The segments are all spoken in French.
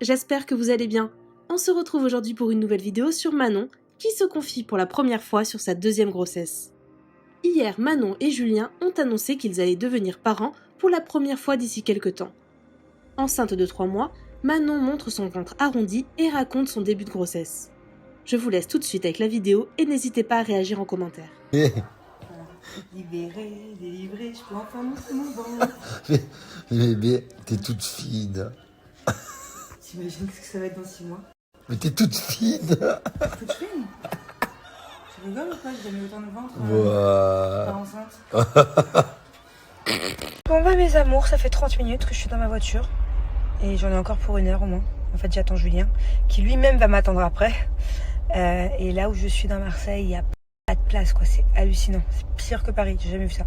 j'espère que vous allez bien. On se retrouve aujourd'hui pour une nouvelle vidéo sur Manon, qui se confie pour la première fois sur sa deuxième grossesse. Hier, Manon et Julien ont annoncé qu'ils allaient devenir parents pour la première fois d'ici quelques temps. Enceinte de 3 mois, Manon montre son ventre arrondi et raconte son début de grossesse. Je vous laisse tout de suite avec la vidéo et n'hésitez pas à réagir en commentaire. Libéré, délivré, je peux enfin mousser mon ventre. Mais bébé, t'es toute fine. T'imagines ce que ça va être dans 6 mois? Mais t'es toute fine. Toute fine? Tu rigoles ou pas? J'ai jamais eu autant de ventre. Pas enceinte. Bon bah mes amours, ça fait 30 minutes que je suis dans ma voiture. Et j'en ai encore pour 1 heure au moins. En fait j'attends Julien, qui lui-même va m'attendre après. Et là où je suis dans Marseille, il n'y a pas de place quoi, c'est hallucinant. C'est pire que Paris, j'ai jamais vu ça.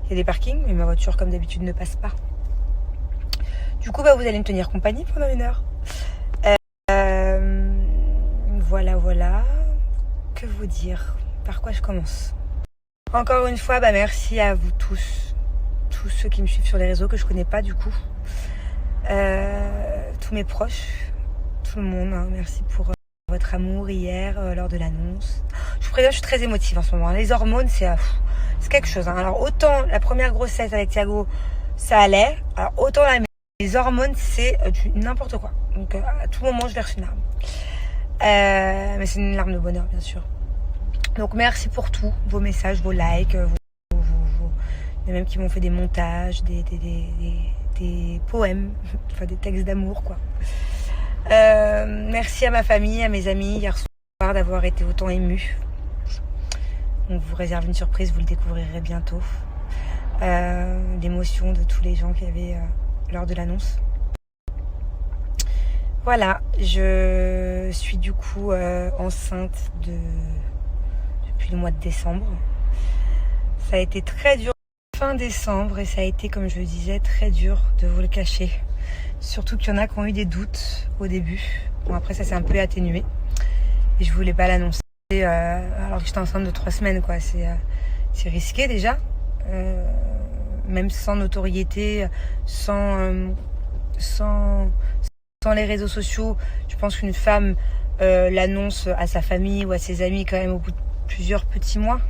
Il y a des parkings, mais ma voiture comme d'habitude ne passe pas. Du coup bah vous allez me tenir compagnie pendant 1 heure. Voilà. Que vous dire? Par quoi je commence? Encore une fois, bah merci à vous tous ceux qui me suivent sur les réseaux que je connais pas du coup. Tous mes proches, tout le monde, hein, merci pour votre amour hier lors de l'annonce. Je vous préviens, je suis très émotive en ce moment. Les hormones, c'est quelque chose. Hein. Alors autant la première grossesse avec Thiago, ça allait. Alors autant là, les hormones, c'est n'importe quoi. Donc à tout moment, je verse une larme. Mais c'est une larme de bonheur, bien sûr. Donc merci pour tout, vos messages, vos likes, il y en a même qui m'ont fait des montages, des poèmes, enfin des textes d'amour quoi. Merci à ma famille, à mes amis hier soir d'avoir été autant émus. On vous réserve une surprise, vous le découvrirez bientôt. L'émotion de tous les gens qu'il y avait lors de l'annonce. Voilà, je suis du coup enceinte depuis le mois de décembre. Ça a été très dur fin décembre et ça a été, comme je le disais, très dur de vous le cacher. Surtout qu'il y en a qui ont eu des doutes au début. Bon, après ça s'est un peu atténué et je voulais pas l'annoncer alors que j'étais enceinte de 3 semaines quoi. C'est risqué déjà, même sans notoriété, sans les réseaux sociaux. Je pense qu'une femme l'annonce à sa famille ou à ses amis quand même au bout de plusieurs petits mois.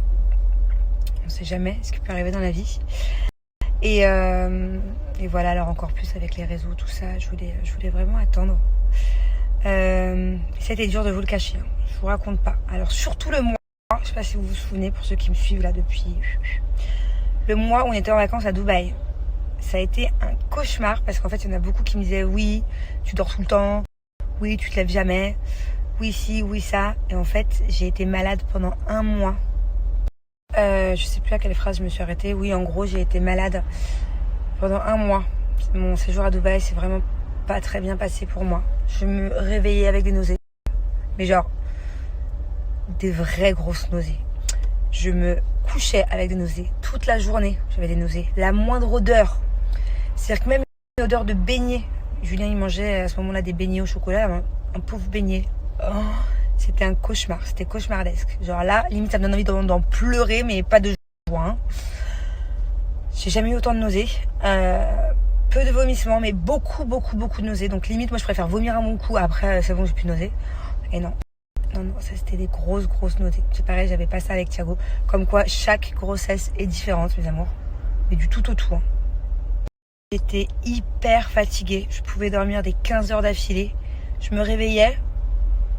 On sait jamais ce qui peut arriver dans la vie. Et voilà, alors encore plus avec les réseaux, tout ça, je voulais vraiment attendre. C'était dur de vous le cacher, hein. Je vous raconte pas. Alors surtout le mois, je sais pas si vous vous souvenez, pour ceux qui me suivent là depuis le mois où on était en vacances à Dubaï. Ça a été un cauchemar parce qu'en fait il y en a beaucoup qui me disaient oui, tu dors tout le temps, oui, tu te lèves jamais, oui si, oui ça. Et en fait j'ai été malade pendant 1 mois. Je sais plus à quelle phrase je me suis arrêtée. Oui, en gros j'ai été malade pendant 1 mois. Mon séjour à Dubaï s'est vraiment pas très bien passé pour moi. Je me réveillais avec des nausées, mais genre des vraies grosses nausées. Je me couchais avec des nausées toute la journée. J'avais des nausées. La moindre odeur, c'est-à-dire que même une odeur de beignet. Julien il mangeait à ce moment-là des beignets au chocolat, un pauvre beignet. Oh, c'était un cauchemar, c'était cauchemardesque. Genre là, limite ça me donne envie d'en pleurer, mais pas de joie. Hein. J'ai jamais eu autant de nausées. Peu de vomissements, mais beaucoup de nausées. Donc limite, moi je préfère vomir à mon cou. Après, c'est bon, j'ai plus de nausées. Et non, ça c'était des grosses nausées. C'est pareil, j'avais pas ça avec Thiago. Comme quoi, chaque grossesse est différente, mes amours. Mais du tout au tout. Hein. J'étais hyper fatiguée. Je pouvais dormir des 15 heures d'affilée. Je me réveillais,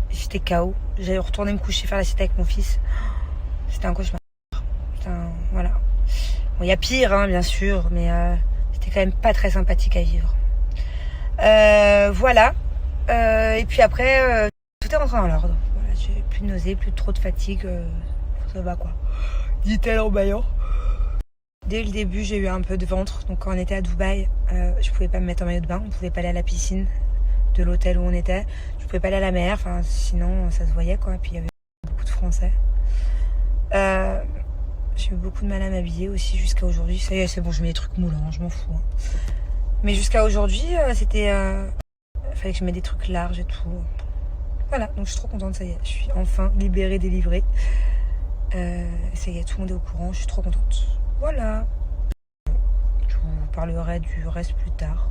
j'étais KO. J'allais retourner me coucher, faire la sieste avec mon fils. C'était un cauchemar. Voilà. Bon, il y a pire, hein, bien sûr, mais c'était quand même pas très sympathique à vivre. Voilà. Et puis après, tout est rentré dans l'ordre. Voilà, j'ai plus de nausées, plus trop de fatigue. Ça va quoi. Dit-elle en baillant. Dès le début, j'ai eu un peu de ventre. Donc quand on était à Dubaï, je pouvais pas me mettre en maillot de bain. On pouvait pas aller à la piscine de l'hôtel où on était. Je pouvais pas aller à la mer. Enfin, sinon, ça se voyait quoi. Puis il y avait beaucoup de Français. J'ai eu beaucoup de mal à m'habiller aussi jusqu'à aujourd'hui. Ça y est, c'est bon, je mets des trucs moulants, je m'en fous. Hein. Mais jusqu'à aujourd'hui, c'était... fallait que je mette des trucs larges et tout. Voilà, donc je suis trop contente, ça y est. Je suis enfin libérée, délivrée. Ça y est, tout le monde est au courant, je suis trop contente. Voilà. Je vous parlerai du reste plus tard.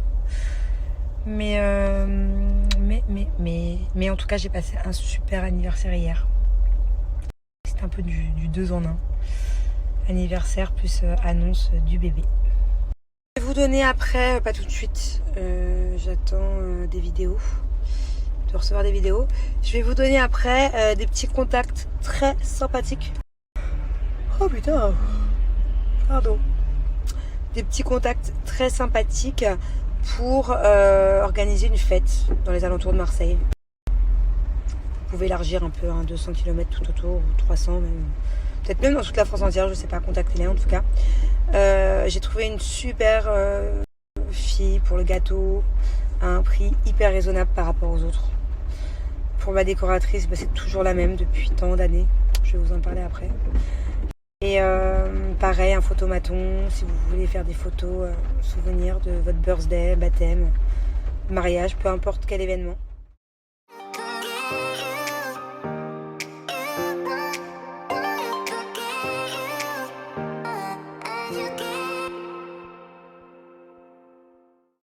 Mais en tout cas, j'ai passé un super anniversaire hier. C'était un peu du 2 en 1. Anniversaire plus annonce du bébé. Je vais vous donner après, pas tout de suite, j'attends des vidéos, de recevoir des vidéos. Je vais vous donner après des petits contacts très sympathiques. Oh putain, pardon. Des petits contacts très sympathiques pour organiser une fête dans les alentours de Marseille. Vous pouvez élargir un peu, 200 km tout autour, ou 300 même. Peut-être même dans toute la France entière, je sais pas, contactez-les en tout cas. J'ai trouvé une super fille pour le gâteau à un prix hyper raisonnable par rapport aux autres. Pour ma décoratrice, c'est toujours la même depuis tant d'années. Je vais vous en parler après. Et pareil, un photomaton, si vous voulez faire des photos souvenirs de votre birthday, baptême, mariage, peu importe quel événement.